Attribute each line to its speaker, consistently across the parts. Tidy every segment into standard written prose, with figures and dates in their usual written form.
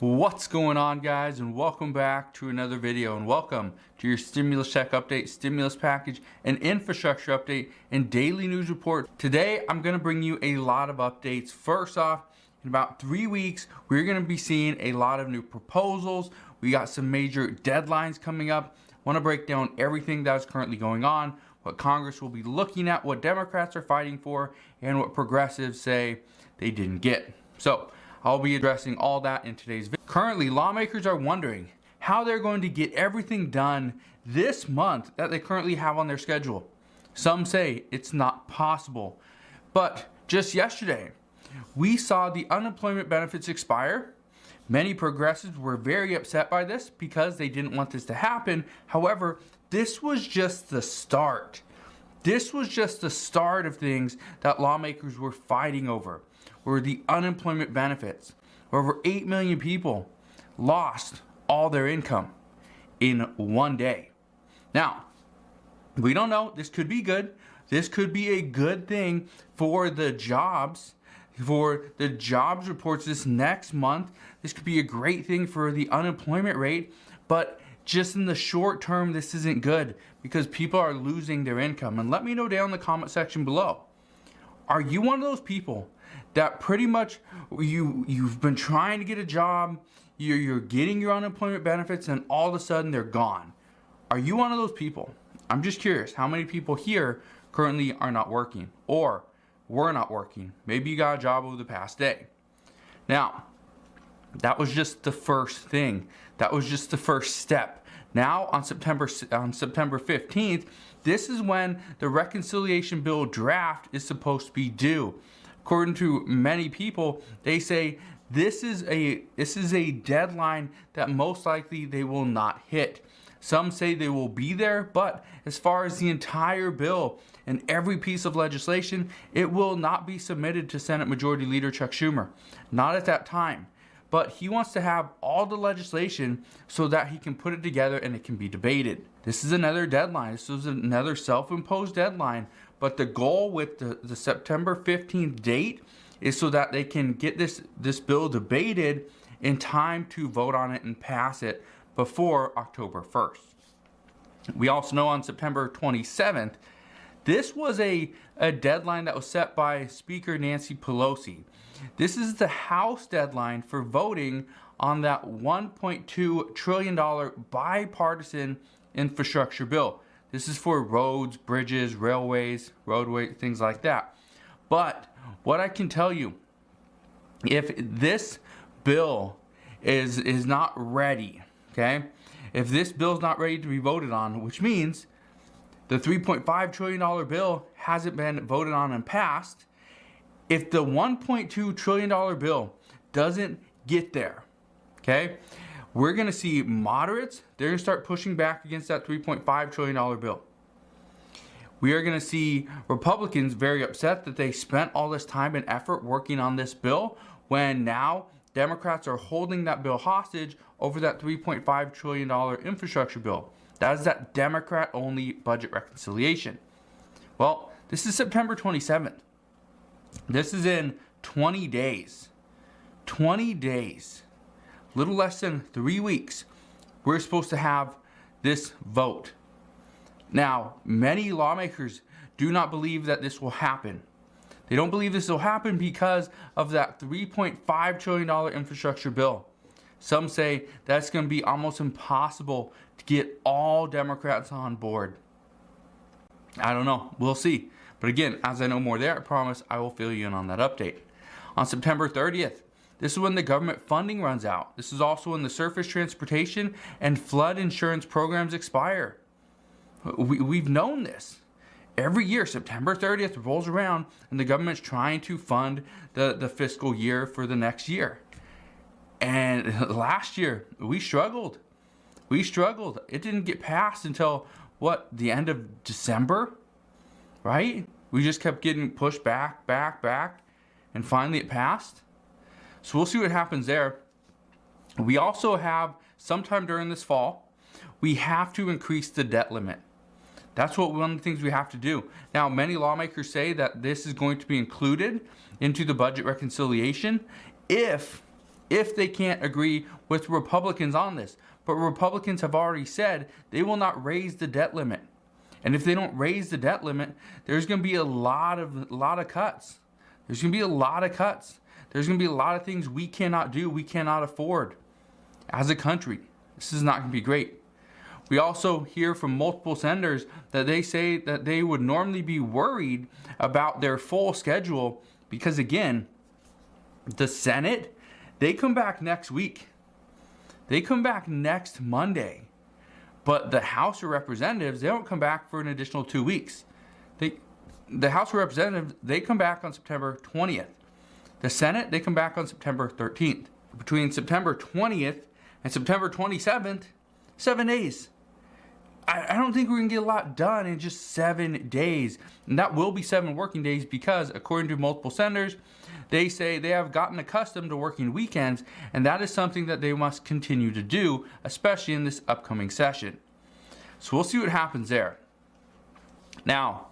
Speaker 1: What's going on, guys, and welcome back to another video, and welcome to your stimulus check update, stimulus package, and infrastructure update and daily news report. Today I'm going to bring you a lot of updates. First off, in about 3 weeks we're going to be seeing a lot of new proposals. We got some major deadlines coming up. I want to break down everything that's currently going on, what Congress will be looking at, what Democrats are fighting for, and what progressives say they didn't get. So I'll be addressing all that in today's video. Currently, lawmakers are wondering how they're going to get everything done this month that they currently have on their schedule. Some say it's not possible. But just yesterday, we saw the unemployment benefits expire. Many progressives were very upset by this because they didn't want this to happen. However, this was just the start. This was just the start of things that lawmakers were fighting over, were the unemployment benefits. Over 8 million people lost all their income in one day. Now, we don't know. This could be good. This could be a good thing for the jobs, for the jobs reports this next month. This could be a great thing for the unemployment rate, but just in the short term, this isn't good because people are losing their income. And let me know down in the comment section below. Are you one of those people that pretty much you've been trying to get a job, you're getting your unemployment benefits, and all of a sudden they're gone? Are you one of those people? I'm just curious, how many people here currently are not working or were not working? Maybe you got a job over the past day. Now, that was just the first thing. That was just the first step. Now on September 15th, this is when the reconciliation bill draft is supposed to be due. According to many people, they say this is a deadline that most likely they will not hit. Some say they will be there, but as far as the entire bill and every piece of legislation, it will not be submitted to Senate Majority Leader Chuck Schumer. Not at that time. But he wants to have all the legislation so that he can put it together and it can be debated. This is another deadline. This is another self-imposed deadline. But the goal with the September 15th date is so that they can get this bill debated in time to vote on it and pass it before October 1st. We also know on September 27th, this was a deadline that was set by Speaker Nancy Pelosi. This is the House deadline for voting on that $1.2 trillion bipartisan infrastructure bill. This is for roads, bridges, railways, roadways, things like that. But what I can tell you, if this bill is not ready, okay? If this bill is not ready to be voted on, which means the $3.5 trillion bill hasn't been voted on and passed, if the $1.2 trillion bill doesn't get there, okay, we're going to see moderates, they're going to start pushing back against that $3.5 trillion bill. We are going to see Republicans very upset that they spent all this time and effort working on this bill when now Democrats are holding that bill hostage over that $3.5 trillion infrastructure bill. That is that Democrat-only budget reconciliation. Well, this is September 27th. This is in 20 days. 20 days. Little less than 3 weeks. We're supposed to have this vote. Now, many lawmakers do not believe that this will happen. They don't believe this will happen because of that $3.5 trillion infrastructure bill. Some say that's going to be almost impossible to get all Democrats on board. I don't know. We'll see. But again, as I know more there, I promise I will fill you in on that update. On September 30th, this is when the government funding runs out. This is also when the surface transportation and flood insurance programs expire. We've known this. Every year, September 30th rolls around and the government's trying to fund the fiscal year for the next year. And last year, we struggled. It didn't get passed until, the end of December? Right? We just kept getting pushed back, and finally it passed. So we'll see what happens there. We also have, sometime during this fall, we have to increase the debt limit. That's one of the things we have to do. Now, many lawmakers say that this is going to be included into the budget reconciliation if if they can't agree with Republicans on this. But Republicans have already said they will not raise the debt limit. And if they don't raise the debt limit, there's going to be a lot of cuts. There's going to be a lot of cuts. There's going to be a lot of things we cannot do, we cannot afford as a country. This is not going to be great. We also hear from multiple senators that they say that they would normally be worried about their full schedule because, again, the Senate, they come back next week. They come back next Monday. But the House of Representatives, they don't come back for an additional 2 weeks. The House of Representatives, they come back on September 20th. The Senate, they come back on September 13th. Between September 20th and September 27th, 7 days. I don't think we're going to get a lot done in just 7 days. And that will be 7 working days because, according to multiple senators, they say they have gotten accustomed to working weekends, and that is something that they must continue to do, especially in this upcoming session. So we'll see what happens there. Now,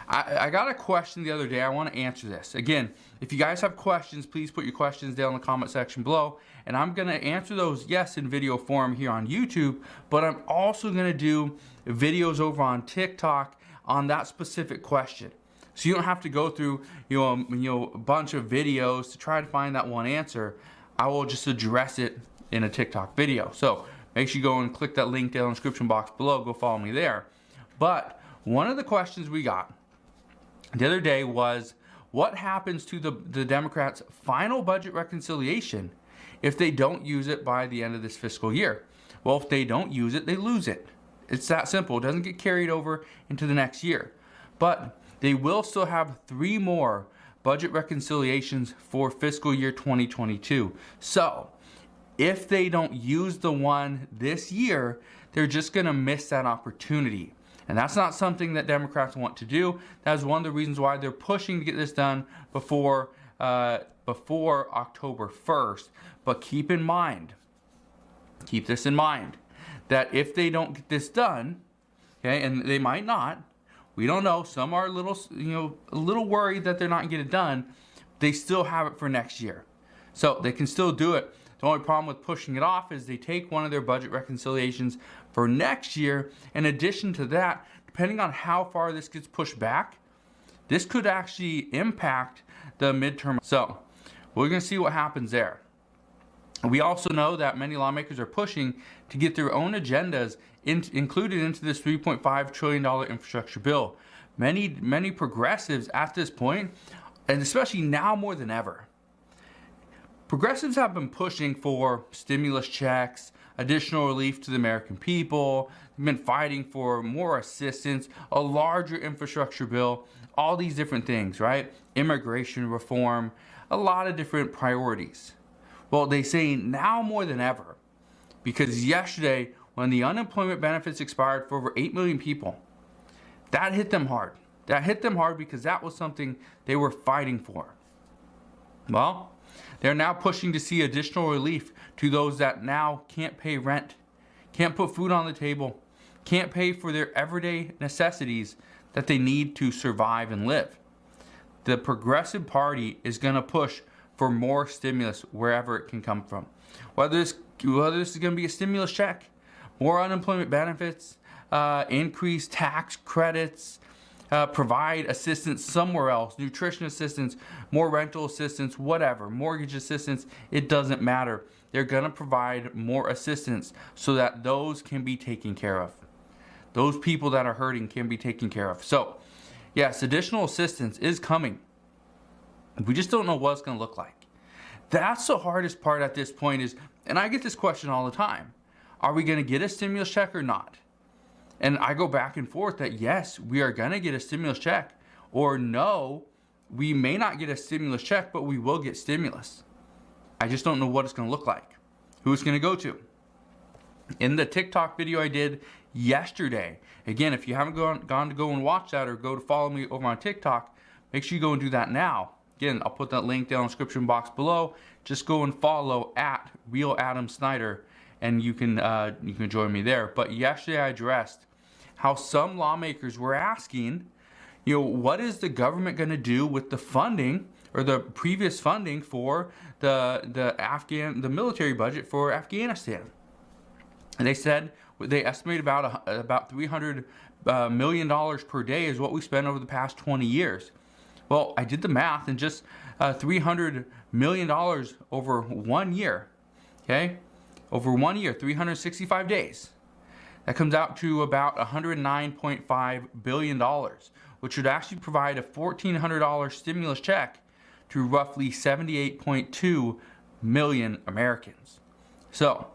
Speaker 1: I got a question the other day. I want to answer this. Again, if you guys have questions, please put your questions down in the comment section below. And I'm going to answer those, yes, in video form here on YouTube. But I'm also going to do videos over on TikTok on that specific question. So you don't have to go through a bunch of videos to try to find that one answer. I will just address it in a TikTok video. So make sure you go and click that link down in the description box below. Go follow me there. But one of the questions we got the other day was, what happens to the Democrats' final budget reconciliation if they don't use it by the end of this fiscal year? Well, if they don't use it, they lose it. It's that simple. It doesn't get carried over into the next year. But they will still have 3 more budget reconciliations for fiscal year 2022. So if they don't use the one this year, they're just going to miss that opportunity. And that's not something that Democrats want to do. That is one of the reasons why they're pushing to get this done before October 1st. But keep this in mind, that if they don't get this done, okay, and they might not, we don't know. Some are a little worried that they're not going to get it done. They still have it for next year, so they can still do it. The only problem with pushing it off is they take one of their budget reconciliations for next year. In addition to that, depending on how far this gets pushed back, this could actually impact the midterm. So we're going to see what happens there. We also know that many lawmakers are pushing to get their own agendas included into this $3.5 trillion infrastructure bill. Many progressives at this point, and especially now more than ever, progressives have been pushing for stimulus checks, additional relief to the American people. They've been fighting for more assistance, a larger infrastructure bill, all these different things, right? Immigration reform, a lot of different priorities. Well, they say now more than ever, because yesterday when the unemployment benefits expired for over 8 million people, that hit them hard. That hit them hard because that was something they were fighting for. Well, they're now pushing to see additional relief to those that now can't pay rent, can't put food on the table, can't pay for their everyday necessities that they need to survive and live. The Progressive Party is going to push for more stimulus wherever it can come from. Whether this is going to be a stimulus check, more unemployment benefits, increased tax credits, provide assistance somewhere else, nutrition assistance, more rental assistance, whatever, mortgage assistance, it doesn't matter. They're going to provide more assistance so that those can be taken care of. Those people that are hurting can be taken care of. So, yes, additional assistance is coming. We just don't know what it's going to look like. That's the hardest part at this point is, and I get this question all the time, are we going to get a stimulus check or not? And I go back and forth that yes, we are going to get a stimulus check, or no, we may not get a stimulus check, but we will get stimulus. I just don't know what it's going to look like, who it's going to go to. In the TikTok video I did yesterday, again, if you haven't gone to go and watch that or go to follow me over on TikTok, make sure you go and do that now. Again, I'll put that link down in the description box below. Just go and follow at Real Adam Snyder, and you can join me there. But yesterday I addressed how some lawmakers were asking, what is the government going to do with the funding or the previous funding for the military budget for Afghanistan. And they said they estimate about $300 million per day is what we spent over the past 20 years. Well, I did the math, and just $300 million over 1 year, okay? Over 1 year, 365 days. That comes out to about $109.5 billion, which would actually provide a $1,400 stimulus check to roughly 78.2 million Americans. So,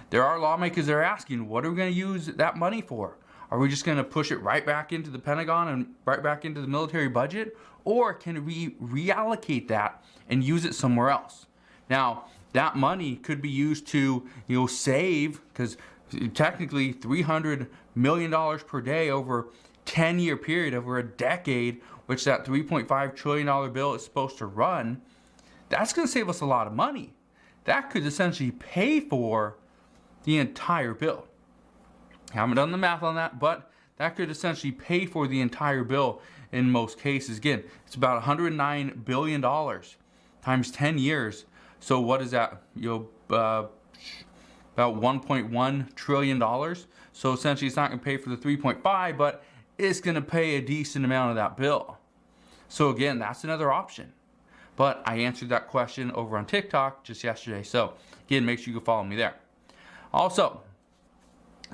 Speaker 1: there are lawmakers that are asking, what are we going to use that money for? Are we just going to push it right back into the Pentagon and right back into the military budget? Or can we reallocate that and use it somewhere else? Now, that money could be used to, save, because technically $300 million per day over 10-year period, over a decade, which that $3.5 trillion bill is supposed to run, that's going to save us a lot of money. That could essentially pay for the entire bill. I haven't done the math on that, but that could essentially pay for the entire bill in most cases. Again, it's about $109 billion times 10 years. So what is that? About $1.1 trillion. So essentially it's not going to pay for the 3.5, but it's going to pay a decent amount of that bill. So again, that's another option. But I answered that question over on TikTok just yesterday. So again, make sure you go follow me there. Also,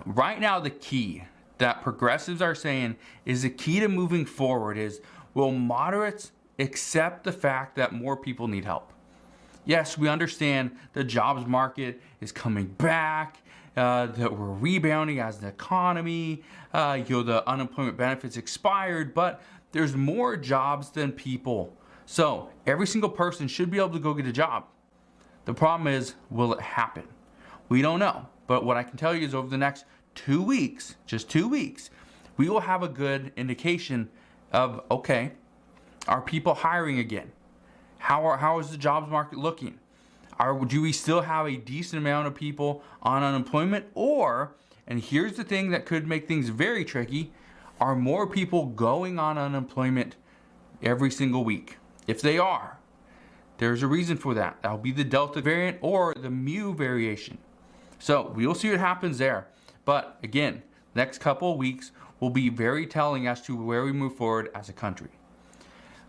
Speaker 1: right now the key that progressives are saying is the key to moving forward is, will moderates accept the fact that more people need help? Yes, we understand the jobs market is coming back, that we're rebounding as an economy, the unemployment benefits expired, but there's more jobs than people. So every single person should be able to go get a job. The problem is, will it happen? We don't know. But what I can tell you is over the next 2 weeks, just 2 weeks, we will have a good indication of, okay, are people hiring again? How is the jobs market looking? Do we still have a decent amount of people on unemployment? Or, and here's the thing that could make things very tricky, are more people going on unemployment every single week? If they are, there's a reason for that. That'll be the Delta variant or the Mu variation. So we will see what happens there. But again, next couple of weeks will be very telling as to where we move forward as a country.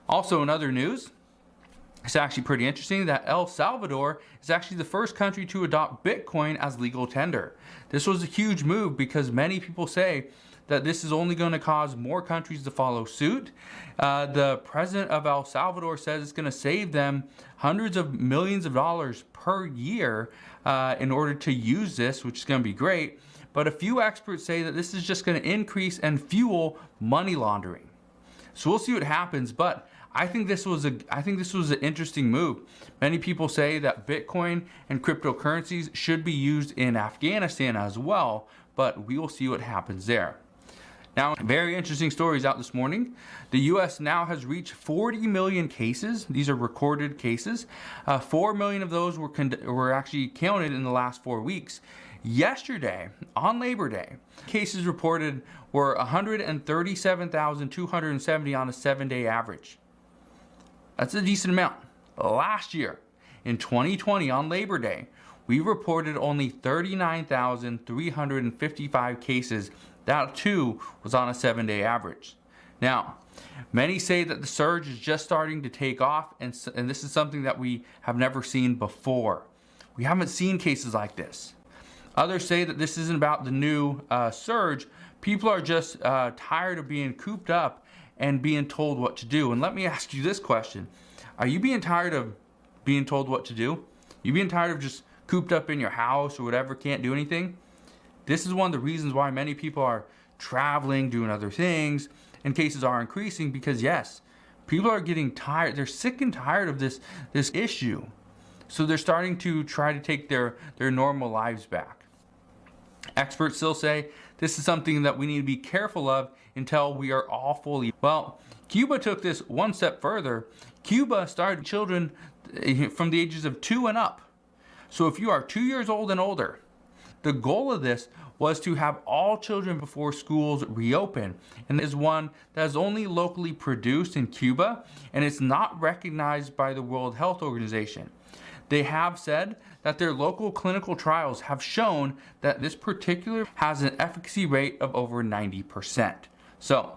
Speaker 1: Also, in other news, it's actually pretty interesting that El Salvador is actually the first country to adopt Bitcoin as legal tender. This was a huge move because many people say that this is only going to cause more countries to follow suit. The president of El Salvador says it's going to save them hundreds of millions of dollars per year in order to use this, which is going to be great. But a few experts say that this is just going to increase and fuel money laundering. So we'll see what happens, but I think this was an interesting move. Many people say that Bitcoin and cryptocurrencies should be used in Afghanistan as well, but we will see what happens there. Now, very interesting stories out this morning. The U.S. now has reached 40 million cases. These are recorded cases. 4 million of those were actually counted in the last 4 weeks. Yesterday, on Labor Day, cases reported were 137,270 on a 7-day average. That's a decent amount. Last year, in 2020, on Labor Day, we reported only 39,355 cases. That too was on a 7-day average. Now, many say that the surge is just starting to take off, and this is something that we have never seen before. We haven't seen cases like this. Others say that this isn't about the new surge. People are just tired of being cooped up and being told what to do. And let me ask you this question. Are you being tired of being told what to do? You being tired of just cooped up in your house or whatever, can't do anything? This is one of the reasons why many people are traveling, doing other things, and cases are increasing because, yes, people are getting tired. They're sick and tired of this issue. So they're starting to try to take their normal lives back. Experts still say this is something that we need to be careful of until we are all fully. Well, Cuba took this one step further. Cuba started children from the ages of 2 and up. So if you are 2 years old and older, the goal of this was to have all children before schools reopen, and is one that is only locally produced in Cuba, and it's not recognized by the World Health Organization. They have said that their local clinical trials have shown that this particular has an efficacy rate of over 90%. So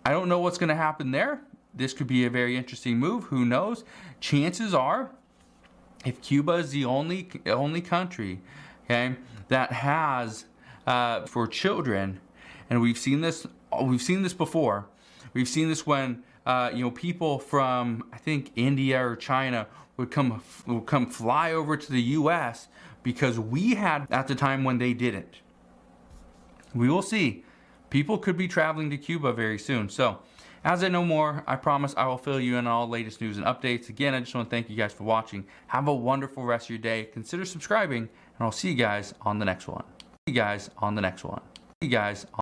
Speaker 1: I don't know what's going to happen there. This could be a very interesting move. Who knows? Chances are, if Cuba is the only country, okay, that has for children, and we've seen this before. We've seen this when people from, I think, India or China would come fly over to the U.S. because we had at the time when they didn't. We will see. People could be traveling to Cuba very soon. So as I know more, I promise I will fill you in on all latest news and updates. Again, I just want to thank you guys for watching. Have a wonderful rest of your day. Consider subscribing, and I'll see you guys on the next one. See you guys on the next one. See you guys on